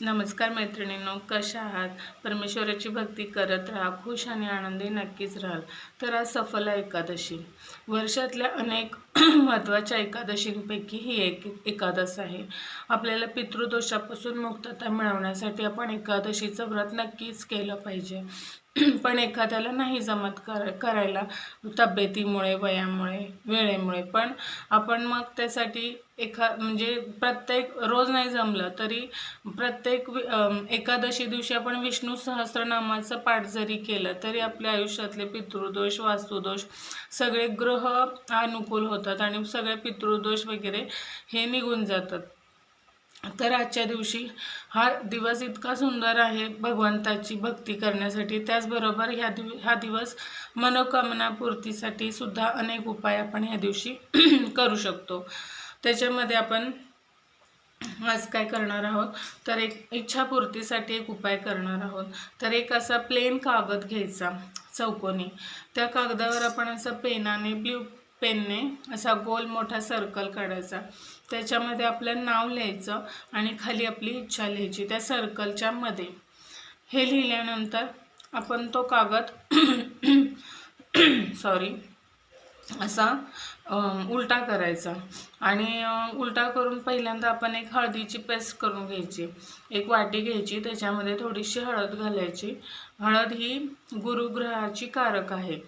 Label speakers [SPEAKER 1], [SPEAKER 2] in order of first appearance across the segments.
[SPEAKER 1] नमस्कार मैत्रिणींनो, कशा आहात? परमेश्वराची भक्ती करत राहा, खुश आणि आनंदी नक्कीच राहाल. तर आज सफल एकादशी, वर्षातल्या अनेक महत्त्वाच्या एकादशींपैकी ही एक एकादश आहे. आपल्याला पितृदोषापासून मुक्तता मिळवण्यासाठी आपण एकादशीचं व्रत नक्कीच केलं पाहिजे. पण एखाद्याला नाही जमत करायला, तब्येतीमुळे, वयामुळे, वेळेमुळे. पण आपण मग त्यासाठी म्हणजे प्रत्येक रोज नाही जमलं तरी प्रत्येक एकादशी दिवशी आपण विष्णू सहस्त्रनामाचं पाठ जरी केलं तरी आपल्या आयुष्यातले पितृदोष, वास्तुदोष सगळे ग्रह अनुकूल होतात आणि सगळे पितृदोष वगैरे हे निघून जातात. तर आजच्या दिवशी हा दिवस इतका सुंदर आहे भगवंताची भक्ती करण्यासाठी. त्याचबरोबर हा दिवस मनोकामना पूर्तीसाठी सुद्धा अनेक उपाय आपण ह्या दिवशी करू शकतो. त्याच्यामध्ये आपण आज काय करणार आहोत तर एक इच्छापूर्तीसाठी एक उपाय करणार आहोत. तर एक असा प्लेन कागद घ्यायचा चौकोनी. त्या कागदावर आपण असं पेनाने, ब्ल्यू पेनने असा गोल मोठा सर्कल काढायचा. त्याच्यामध्ये आपलं नाव लिहायचं आणि खाली आपली इच्छा लिहायची त्या सर्कलच्या मध्ये. हे लिहिल्यानंतर आपण तो कागद असा उलटा करायचा आणि उलटा करून पहिल्यांदा आपण एक हळदीची पेस्ट करून घ्यायची. एक वाटी घ्यायची, त्याच्यामध्ये थोडीशी हळद घालायची. हळद ही गुरुग्रहाची कारक आहे.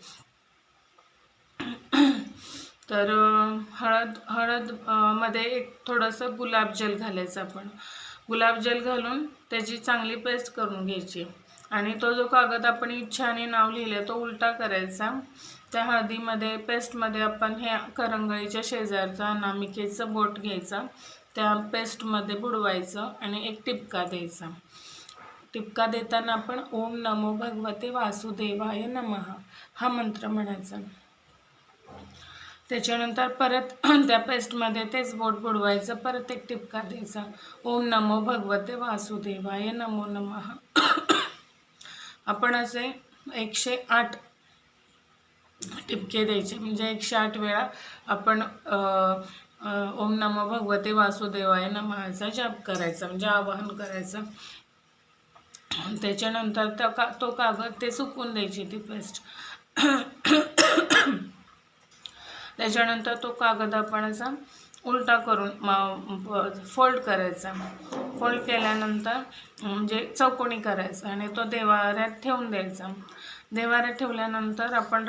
[SPEAKER 1] तर हळद मध्ये एक थोडंसं गुलाबजल घालायचं. आपण गुलाबजल घालून त्याची चांगली पेस्ट करून घ्यायची आणि तो जो कागद आपण इच्छा आणि नाव लिहिले तो उलटा करायचा. त्या हळदीमध्ये, पेस्टमध्ये आपण हे करंगळीच्या शेजारचा अनामिकेचं बोट घ्यायचा, त्या पेस्टमध्ये बुडवायचं आणि एक टिपका द्यायचा. टिपका देताना आपण ओम नमो भगवते वासुदेवाय नमः हा मंत्र म्हणायचा. त्याच्यानंतर परत त्या पेस्टमध्ये तेच बोट बुडवायचं, परत एक टिपका द्यायचा, ओम नमो भगवते वासुदेवाय नमो नमः. आपण असे 108 टिपके द्यायचे, म्हणजे 108 वेळा आपण ओम नमो भगवते वासुदेवाय नमःचा जप करायचा, म्हणजे आवाहन करायचं. त्याच्यानंतर तो कागद ते सुकून द्यायची ती पेस्ट. त्याच्यानंतर तो कागद आपण असा उलटा करून फोल्ड करायचा. फोल्ड केल्यानंतर म्हणजे चौकोनी करायचा आणि तो देवाऱ्यात ठेवून द्यायचा. देवाऱ्यात ठेवल्यानंतर आपण